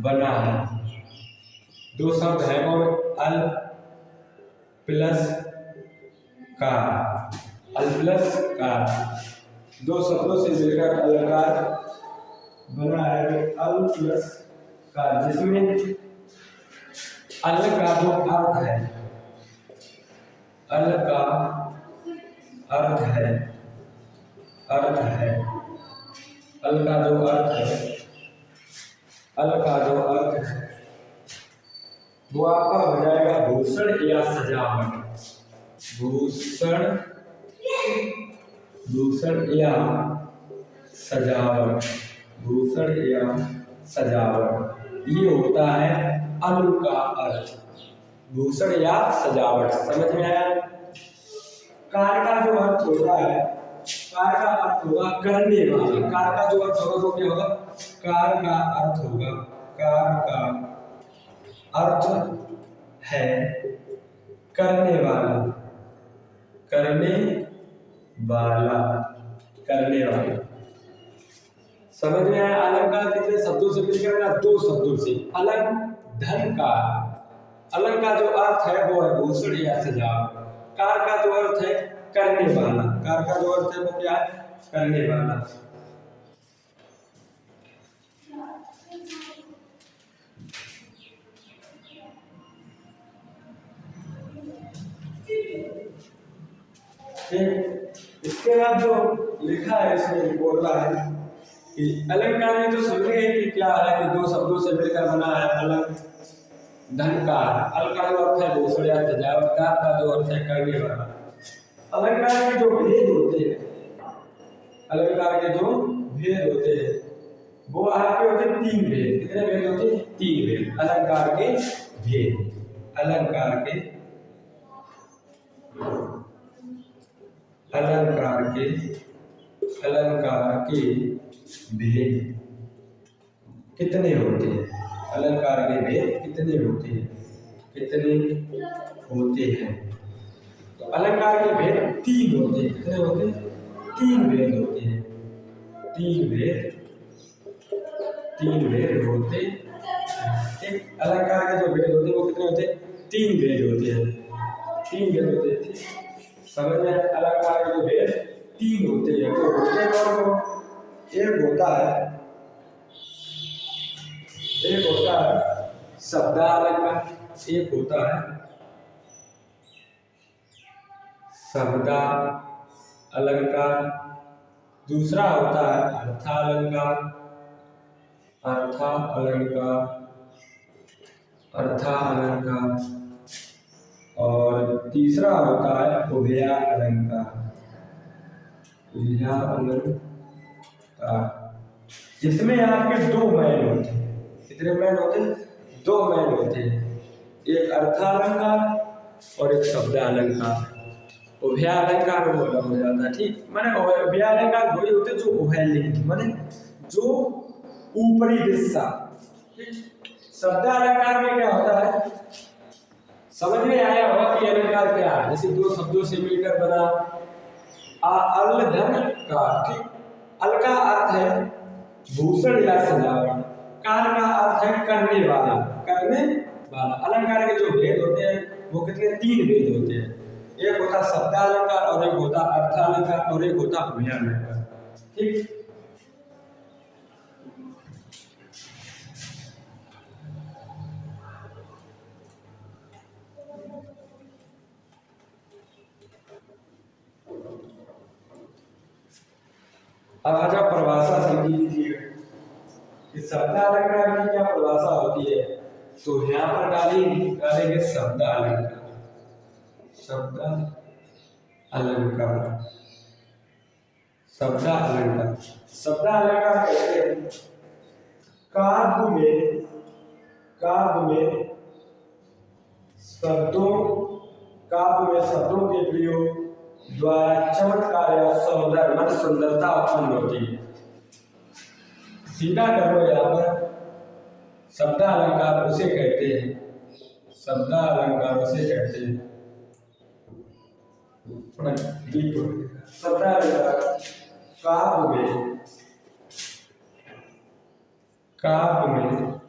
बना है। दो शब्द है और अल प्लस का, अल प्लस का दो शब्दों से मिलकर अलंकार बना है। अल प्लस का, जिसमें अल का जो अर्थ है, अल का अर्थ है, अर्थ है, अल का जो अर्थ है, अल का जो अर्थ है वो आपका हो जाएगा भूषण या सजावट। भूषण, भूषण या सजावट, भूषण या सजावट, ये होता है अल का अर्थ। भूषण या सजावट, समझ में आया? कार का जो अर्थ होता है, कार का अर्थ होगा करने वाला। कार का जो अर्थ होगा वो क्या होगा? कार का अर्थ होगा, कार का अर्थ है करने वाला, करने वाला, करने वाला। समझ में आया? अलंकार कितने शब्दों से मिलकर बना? दो शब्दों से। अलंग धन का, अलंग का जो अर्थ है वो है भूषण या सजावट। कार का जो अर्थ है करने वाला, कार का जो अर्थ है वो क्या है? करने वाला। इसके बाद जो लिखा है इसमें बोल रहा है कि अलंकार में तो समझ गए कि क्या है कि दो शब्दों से मिलकर बना है। अलंग धन का, अल का जो अर्थ है भूषण या सजावट, कार का जो अर्थ है करने वाला। अलंकार के जो भेद होते हैं, अलंकार के जो भेद होते हैं वो आपके होते हैं तीन भेद। कितने भेद होते हैं? तीन भेद अलंकार के भेद, अलंकार के, अलंकार के, अलंकार के भेद कितने होते हैं? अलंकार के भेद कितने होते हैं? कितने होते हैं? तो अलंकार के भेद तीन होते हैं। कितने होते हैं? तीन भेद होते हैं। तीन भेद, तीन भेद होते हैं। अलंकार के जो भेद होते हैं वो कितने होते हैं? तीन भेद होते हैं। तीन भेद होते हैं। समझ में? अलंकार के जो भेद तीन होते हैं वो होते हैं। एक होता है, एक होता है शब्दालंकार, एक होता है शब्दा अलंकार, दूसरा होता है अर्थालंकार, अर्थालंकार, अर्थालंकार, और तीसरा होता है उभयालंकार, उभयालंकार, जिसमें आपके दो मैन होते हैं। कितने मैन होते हैं? दो मैन होते हैं, एक अर्थालंकार और एक शब्दालंकार। उभयालंकार वो अलग हो जाता है, ठीक। माने उभयालंकार वही होते जो उभयलिंग, माने जो ऊपरी हिस्सा। शब्दालंकार में क्या होता है? समझ में आया होगा कि अलंकार क्या है। जैसे दो शब्दों से मिलकर बना अल धन का, ठीक। अल का अर्थ है भूषण या सजावट, कार का अर्थ है करने वाला, करने वाला। अलंकार के जो भेद होते हैं वो कितने? तीन भेद होते हैं। एक होता शब्दालंकार और एक होता अर्थालंकार और एक होता उभयालंकार, ठीक। अब आजा परिभाषा समझ लीजिए कि शब्दालंकार की क्या परिभाषा होती है। तो यहाँ पर डालेंगे शब्दालंकार, शब्दालंकार, शब्दालंकार। शब्दालंकार कहते हैं काव्य में, काव्य में शब्दों, काव्य में शब्दों के प्रयोग द्वारा चमत्कार या सौंदर्य, मन सुंदरता उत्पन्न होती है। सीधा करो यहाँ पर, शब्दालंकार उसे कहते हैं, शब्दालंकार उसे कहते हैं, शब्दालंकार काव्य में, काव्य में